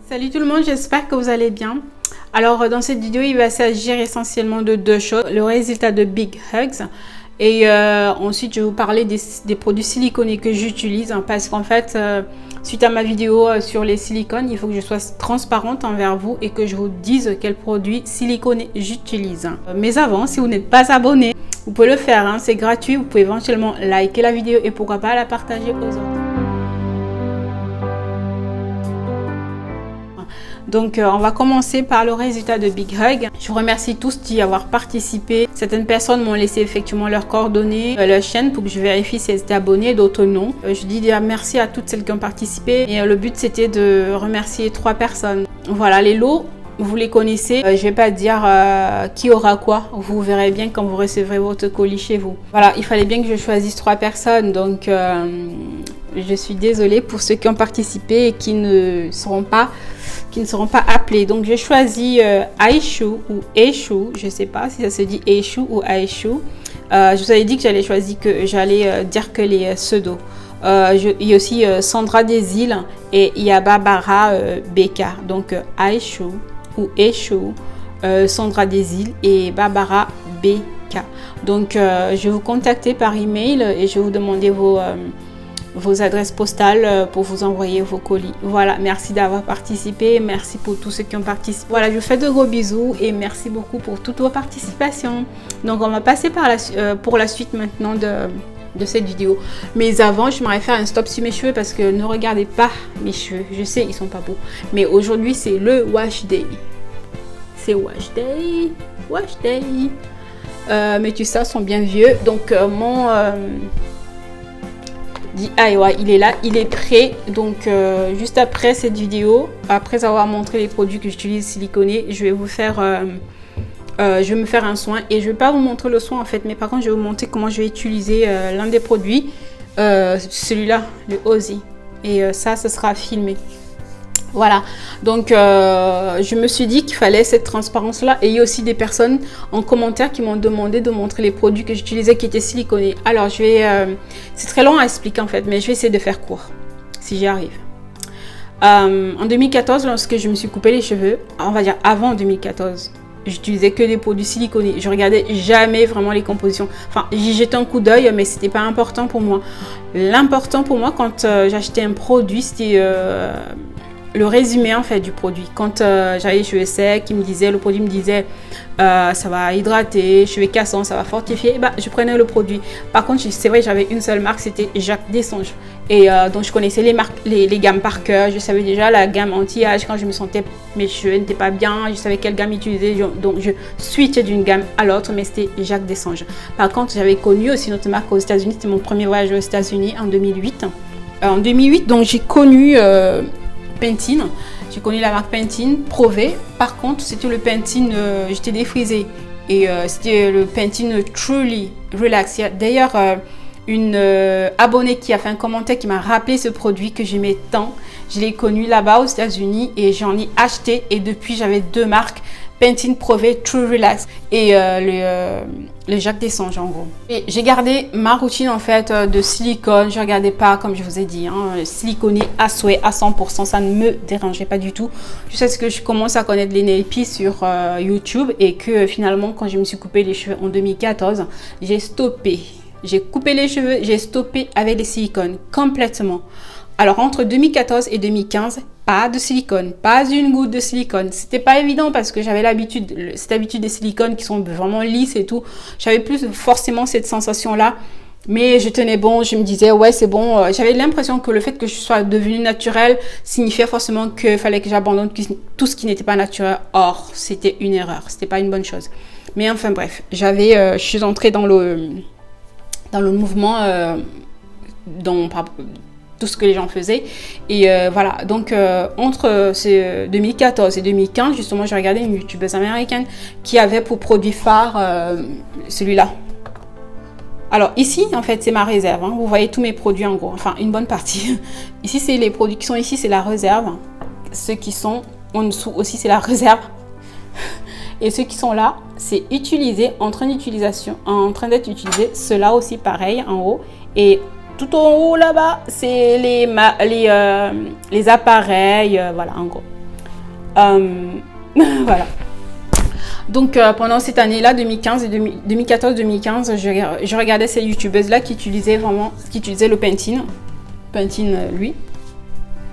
Salut tout le monde, j'espère que vous allez bien. Alors dans cette vidéo, il va s'agir essentiellement de deux choses. Le résultat de Big Hugs et ensuite je vais vous parler des produits siliconés que j'utilise parce qu'en fait, suite à ma vidéo sur les silicones, il faut que je sois transparente envers vous et que je vous dise quels produits siliconés j'utilise. Mais avant, si vous n'êtes pas abonné, vous pouvez le faire, hein, c'est gratuit. Vous pouvez éventuellement liker la vidéo et pourquoi pas la partager aux autres. Donc on va commencer par le résultat de Big Hug. Je vous remercie tous d'y avoir participé. Certaines personnes m'ont laissé effectivement leurs coordonnées, leur chaîne pour que je vérifie si elles étaient abonnées, d'autres non. Je dis déjà merci à toutes celles qui ont participé et le but c'était de remercier 3 personnes. Voilà, les lots, vous les connaissez. Je vais pas dire qui aura quoi. Vous verrez bien quand vous recevrez votre colis chez vous. Voilà, il fallait bien que je choisisse 3 personnes. Donc je suis désolée pour ceux qui ont participé et qui ne seront pas appelés. Donc j'ai choisi Aishu ou Aishu, je sais pas si ça se dit Aishu ou Aishu. Je vous avais dit que j'allais dire que les pseudos. Il y a aussi Sandra des îles et il y a Barbara Beka. Donc Aishu ou Aishu, Sandra des îles et Barbara Beka. Donc je vais vous contacter par email et je vais vous demander vos adresses postales pour vous envoyer vos colis. Voilà, merci d'avoir participé. Merci pour tous ceux qui ont participé. Voilà, je vous fais de gros bisous et merci beaucoup pour toutes vos participations. Donc, on va passer pour la suite maintenant de cette vidéo. Mais avant, je m'aurais fait un stop sur mes cheveux parce que ne regardez pas mes cheveux. Je sais, ils sont pas beaux. Mais aujourd'hui, c'est le wash day. C'est wash day. Wash day. Mes tussas sont bien vieux. Donc, mon... DIY, il est là, il est prêt. Donc juste après cette vidéo, après avoir montré les produits que j'utilise siliconés, je vais me faire un soin et je vais pas vous montrer le soin en fait, mais par contre je vais vous montrer comment je vais utiliser l'un des produits, celui-là, le Aussie, et ça ce sera filmé. Voilà, donc je me suis dit qu'il fallait cette transparence-là. Et il y a aussi des personnes en commentaire qui m'ont demandé de montrer les produits que j'utilisais qui étaient siliconés. Alors, c'est très long à expliquer en fait, mais je vais essayer de faire court, si j'y arrive. En 2014, lorsque je me suis coupé les cheveux, on va dire avant 2014, j'utilisais que des produits siliconés. Je regardais jamais vraiment les compositions. Enfin, j'y jetais un coup d'œil, mais c'était pas important pour moi. L'important pour moi, quand j'achetais un produit, c'était... le résumé en fait du produit. Quand j'avais les cheveux secs, le produit me disait ça va hydrater, cheveux cassants, ça va fortifier, bah, je prenais le produit. Par contre, c'est vrai, j'avais une seule marque, c'était Jacques Dessange. Et donc je connaissais les marques, les gammes par cœur. Je savais déjà la gamme anti-âge quand je me sentais mes cheveux n'étaient pas bien. Je savais quelle gamme utiliser. Donc je switchais d'une gamme à l'autre, mais c'était Jacques Dessange. Par contre, j'avais connu aussi notre marque aux États-Unis. C'était mon premier voyage aux États-Unis en 2008. En 2008, donc j'ai connu Pantene, j'ai connu la marque Pantene Pro-V. Par contre, c'était le Pantene, j'étais défrisée et c'était le Pantene Truly Relax. Il y a d'ailleurs une abonnée qui a fait un commentaire qui m'a rappelé ce produit que j'aimais tant. Je l'ai connu là-bas aux États-Unis et j'en ai acheté et depuis j'avais 2 marques, Pantene Pro-V True Relax et le Jacques Dessange en gros. Et j'ai gardé ma routine en fait de silicone. Je regardais pas, comme je vous ai dit, hein, siliconé à souhait à 100%, ça ne me dérangeait pas du tout. Jusqu'à ce que je commence à connaître les nail pi sur YouTube et que finalement quand je me suis coupé les cheveux en 2014, j'ai stoppé. J'ai coupé les cheveux, j'ai stoppé avec les silicones complètement. Alors entre 2014 et 2015, pas de silicone, pas une goutte de silicone. C'était pas évident parce que j'avais cette habitude des silicones qui sont vraiment lisses et tout. J'avais plus forcément cette sensation-là, mais je tenais bon. Je me disais ouais c'est bon. J'avais l'impression que le fait que je sois devenue naturelle signifiait forcément qu'il fallait que j'abandonne tout ce qui n'était pas naturel. Or c'était une erreur, c'était pas une bonne chose. Mais enfin bref, je suis entrée dans le mouvement, dans tout ce que les gens faisaient et voilà. Donc entre 2014 et 2015 justement, j'ai regardé une youtubeuse américaine qui avait pour produit phare celui-là. Alors ici en fait c'est ma réserve, hein. Vous voyez tous mes produits en gros, enfin une bonne partie. Ici c'est les produits qui sont ici, c'est la réserve. Ceux qui sont en dessous aussi c'est la réserve. Et ceux qui sont là, c'est utilisé, en train d'être utilisé. Ceux-là aussi pareil en haut. Et tout en haut là-bas, c'est les appareils, voilà en gros. Voilà. Donc pendant cette année-là, 2014-2015, je regardais ces youtubeuses-là qui utilisaient le Pantene. Pantene, lui.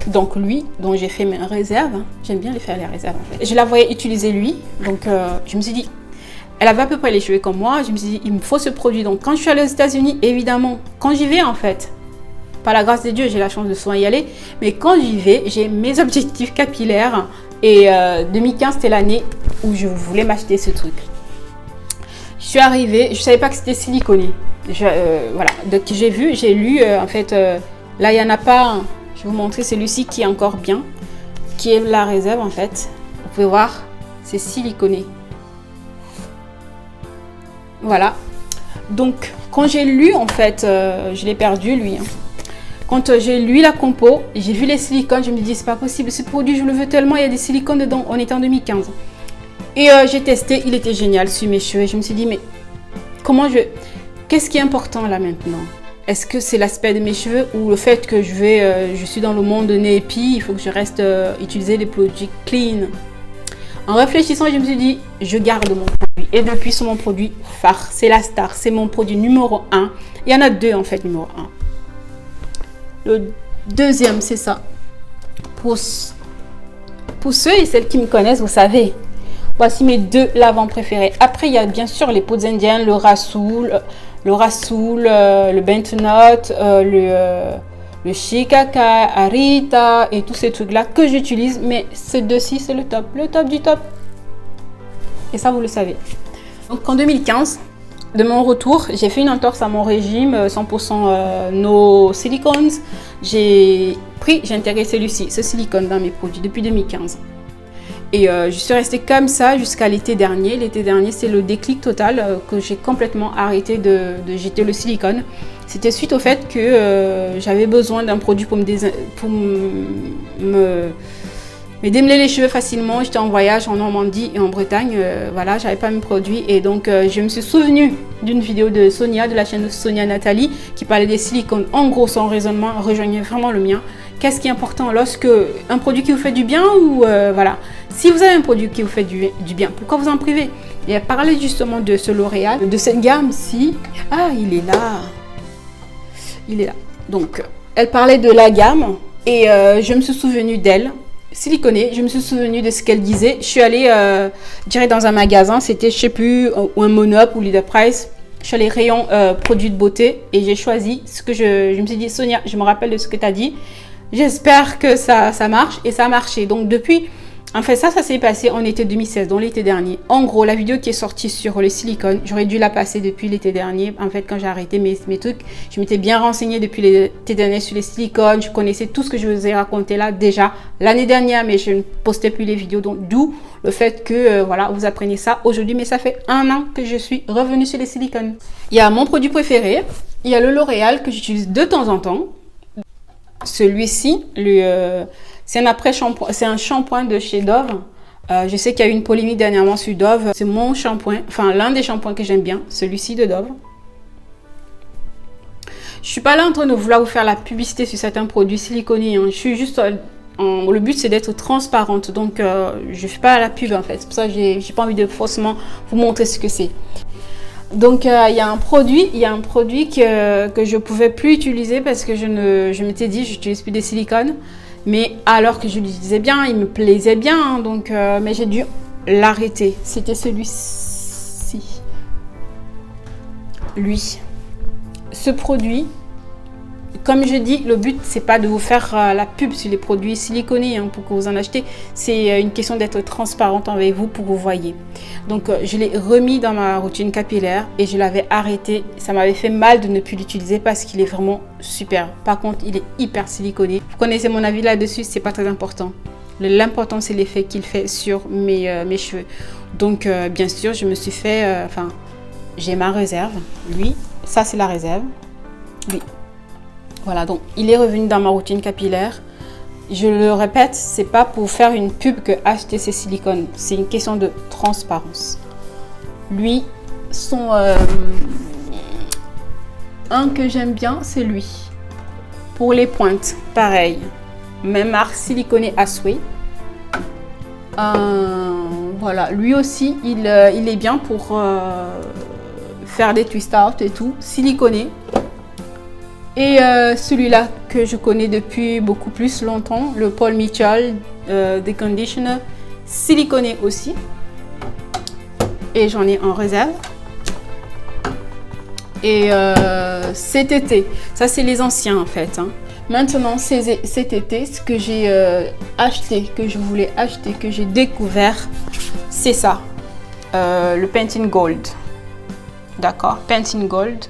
Donc lui, dont j'ai fait mes réserves. J'aime bien les faire les réserves en fait. Je la voyais utiliser lui. Donc je me suis dit, elle avait à peu près les cheveux comme moi. Je me suis dit, il me faut ce produit. Donc quand je suis allée aux États-Unis, évidemment, quand j'y vais en fait, par la grâce de Dieu, j'ai la chance de souvent y aller. Mais quand j'y vais, j'ai mes objectifs capillaires. Et 2015, c'était l'année où je voulais m'acheter ce truc. Je suis arrivée, je ne savais pas que c'était siliconé. Voilà, donc j'ai lu, en fait, là il n'y en a pas un. Je vais vous montrer celui-ci qui est encore bien, qui est la réserve en fait. Vous pouvez voir, c'est siliconé. Voilà. Donc, quand j'ai lu, en fait, je l'ai perdu lui. Quand j'ai lu la compo, j'ai vu les silicones, je me dis c'est pas possible, ce produit je le veux tellement, il y a des silicones dedans, on était en 2015. Et j'ai testé, il était génial sur mes cheveux. Je me suis dit mais qu'est-ce qui est important là maintenant? Est-ce que c'est l'aspect de mes cheveux ou le fait que je suis dans le monde de Népie, il faut que je reste utiliser des produits clean? En réfléchissant, je me suis dit je garde mon produit. Et depuis c'est mon produit phare, c'est la star, c'est mon produit numéro 1. Il y en a deux en fait numéro 1. Le deuxième, c'est ça. Pour ceux et celles qui me connaissent, vous savez, voici mes deux lavants préférés. Après, il y a bien sûr les poudres indiennes, le Rasool, le Bentonite, le Shikaka, Arita et tous ces trucs-là que j'utilise. Mais ces deux-ci, c'est le top du top. Et ça, vous le savez. Donc, en 2015, de mon retour, j'ai fait une entorse à mon régime 100% no silicones. J'ai intégré celui-ci, ce silicone dans mes produits depuis 2015. Et je suis restée comme ça jusqu'à l'été dernier. L'été dernier, c'est le déclic total que j'ai complètement arrêté de jeter le silicone. C'était suite au fait que j'avais besoin d'un produit pour me démêler les cheveux facilement. J'étais en voyage en Normandie et en Bretagne, voilà, j'avais pas mes produits et donc je me suis souvenue d'une vidéo de Sonia, de la chaîne de Sonia Nathalie, qui parlait des silicones. En gros, son raisonnement rejoignait vraiment le mien. Qu'est-ce qui est important lorsque un produit qui vous fait du bien ou voilà, si vous avez un produit qui vous fait du bien, pourquoi vous en privez? Et elle parlait justement de ce L'Oréal, de cette gamme-ci. Ah, il est là. Donc, elle parlait de la gamme et je me suis souvenue d'elle. Siliconée, je me suis souvenu de ce qu'elle disait. Je suis allée direct dans un magasin, c'était je sais plus, ou un Monop ou Leader Price. Je suis allée rayon produits de beauté et j'ai choisi ce que je me suis dit, Sonia, je me rappelle de ce que tu as dit. J'espère que ça marche et ça a marché. Donc depuis, en fait ça s'est passé en été 2016, donc l'été dernier. En gros, la vidéo qui est sortie sur le silicone, j'aurais dû la passer depuis l'été dernier. En fait, quand j'ai arrêté mes trucs, je m'étais bien renseignée depuis l'été dernier sur les silicones. Je connaissais tout ce que je vous ai raconté là déjà l'année dernière, mais je ne postais plus les vidéos. Donc d'où le fait que voilà, vous apprenez ça aujourd'hui. Mais ça fait 1 an que je suis revenue sur les silicones. Il y a mon produit préféré, il y a le L'Oréal que j'utilise de temps en temps. Celui-ci, c'est un shampoing de chez Dove. Je sais qu'il y a eu une polémique dernièrement sur Dove. C'est mon shampoing, enfin l'un des shampoings que j'aime bien, celui-ci de Dove. Je suis pas là en train de vouloir vous faire la publicité sur certains produits siliconés. Hein. Je suis juste, le but c'est d'être transparente, donc je fais pas la pub en fait. C'est pour ça que j'ai pas envie de forcément vous montrer ce que c'est. Donc il y a un produit que je pouvais plus utiliser parce que je m'étais dit j'utilise plus des silicones. Mais alors que je l'utilisais bien, il me plaisait bien, hein, donc mais j'ai dû l'arrêter. C'était celui-ci. Lui. Ce produit, comme je dis, le but c'est pas de vous faire la pub sur les produits siliconés hein, pour que vous en achetez. C'est une question d'être transparente avec vous pour que vous voyez. Donc je l'ai remis dans ma routine capillaire et je l'avais arrêté. Ça m'avait fait mal de ne plus l'utiliser parce qu'il est vraiment super. Par contre, il est hyper siliconé. Vous connaissez mon avis là-dessus, c'est pas très important. L'important c'est l'effet qu'il fait sur mes cheveux. Donc bien sûr, je me suis fait, j'ai ma réserve. Lui, ça c'est la réserve. Lui. Voilà, donc il est revenu dans ma routine capillaire. Je le répète, c'est pas pour faire une pub que acheter ces silicones. C'est une question de transparence. Lui, un que j'aime bien, c'est lui. Pour les pointes, pareil. Même marque siliconée à souhait. Voilà, lui aussi, il est bien pour faire des twist out et tout, siliconé. Et celui-là que je connais depuis beaucoup plus longtemps, le Paul Mitchell des Conditioner, siliconé aussi. Et j'en ai en réserve. Et cet été, ça c'est les anciens en fait. Hein. Maintenant, cet été, ce que j'ai acheté, que je voulais acheter, que j'ai découvert, c'est ça. Le Pantene Gold. D'accord, Pantene Gold.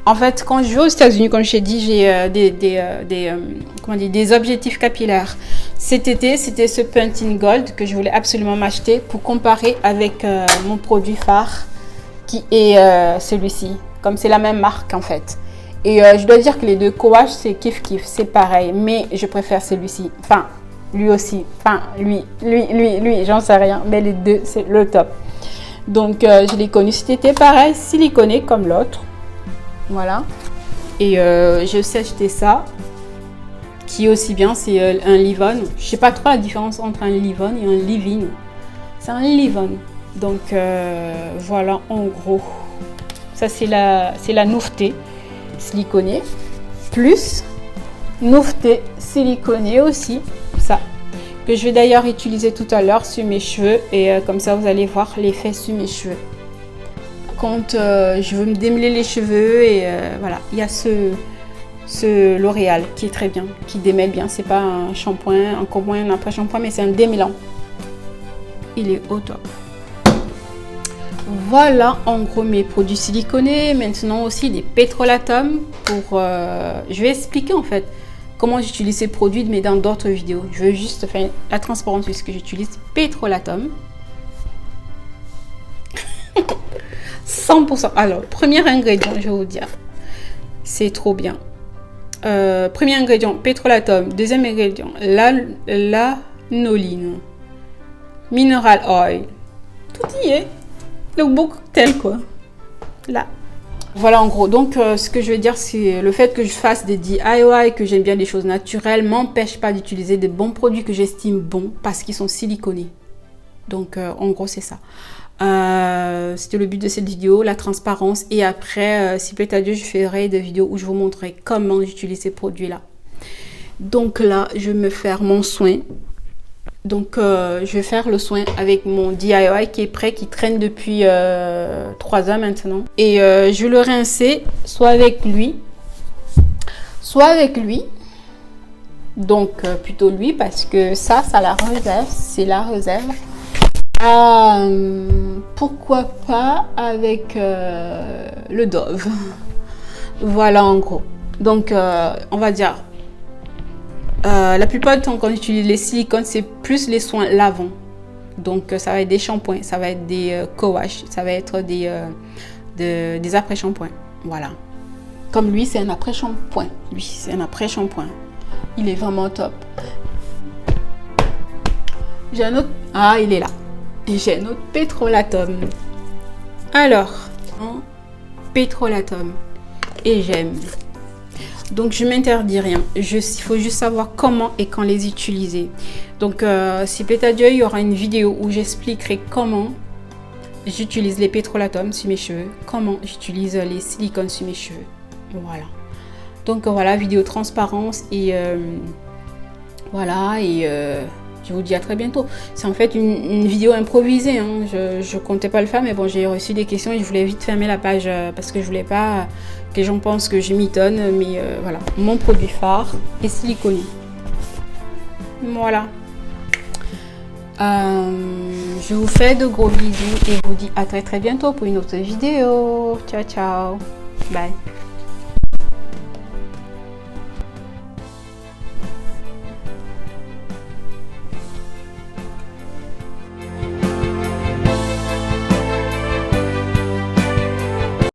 En fait, quand je vais aux États-Unis, comme je t'ai dit, j'ai des objectifs capillaires. Cet été, c'était ce Pantene Gold que je voulais absolument m'acheter pour comparer avec mon produit phare qui est celui-ci. Comme c'est la même marque en fait. Et je dois dire que les deux co-wash, c'est kiff-kiff, c'est pareil. Mais je préfère celui-ci. Enfin, lui aussi. Enfin, lui, j'en sais rien. Mais les deux, c'est le top. Donc, je l'ai connu cet été, pareil, siliconé comme l'autre. Voilà. Et je sais acheter ça. Qui est aussi bien, c'est un leave-on. Je sais pas trop la différence entre un leave-on et un leave-in. C'est un leave-on. Donc, voilà, en gros. Ça, c'est la nouveauté siliconée. Plus nouveauté siliconée aussi. Ça. Que je vais d'ailleurs utiliser tout à l'heure sur mes cheveux. Et comme ça, vous allez voir l'effet sur mes cheveux. Quand je veux me démêler les cheveux. Et voilà, il y a ce L'Oréal qui est très bien, qui démêle bien. C'est pas un shampoing, encore moins un après-shampoing, mais c'est un démêlant. Il est au top. Voilà en gros mes produits siliconés. Maintenant aussi des pétrolatum pour... je vais expliquer en fait comment j'utilise ces produits mais dans d'autres vidéos. Je veux juste faire la transparence puisque j'utilise pétrolatum. 100%. Alors, premier ingrédient, je vais vous dire. C'est trop bien. Premier ingrédient, pétrolatum. Deuxième ingrédient, l'anoline. Mineral oil. Tout y est. Le beau cocktail, quoi. Là. Voilà, en gros. Donc, ce que je vais dire, c'est le fait que je fasse des DIY, que j'aime bien des choses naturelles, m'empêche pas d'utiliser des bons produits que j'estime bons parce qu'ils sont siliconés. Donc, en gros, c'est ça. C'était le but de cette vidéo, la transparence. Et après, si plaît à Dieu, je ferai des vidéos où je vous montrerai comment j'utilise ces produits-là. Donc là, je vais me faire mon soin. Donc, je vais faire le soin avec mon DIY qui est prêt, qui traîne depuis 3 ans maintenant. Et je vais le rincer soit avec lui, soit avec lui. Donc, plutôt lui parce que ça la réserve. C'est la réserve. Pourquoi pas avec le Dove. Voilà en gros. Donc, on va dire... la plupart du temps, quand on utilise les silicones, c'est plus les soins lavants. Donc, ça va être des shampoings, ça va être des co-wash, ça va être des après-shampoings. Voilà. Comme lui, c'est un après-shampoing. Lui, c'est un après-shampoing. Il est vraiment top. J'ai un autre... Ah, il est là. Et j'ai un autre pétrolatum. Alors, pétrolatum. Et j'aime. Donc, je m'interdis rien. Il faut juste savoir comment et quand les utiliser. Donc, si plaît à Dieu, il y aura une vidéo où j'expliquerai comment j'utilise les pétrolatum sur mes cheveux. Comment j'utilise les silicones sur mes cheveux. Voilà. Donc, voilà, vidéo transparence. Et voilà. Et je vous dis à très bientôt. C'est en fait une vidéo improvisée. Hein. Je comptais pas le faire, mais bon, j'ai reçu des questions et je voulais vite fermer la page parce que je voulais pas que les gens pensent que je mitonne. Mais voilà, mon produit phare est siliconé. Voilà. Je vous fais de gros bisous et je vous dis à très bientôt pour une autre vidéo. Ciao, ciao. Bye.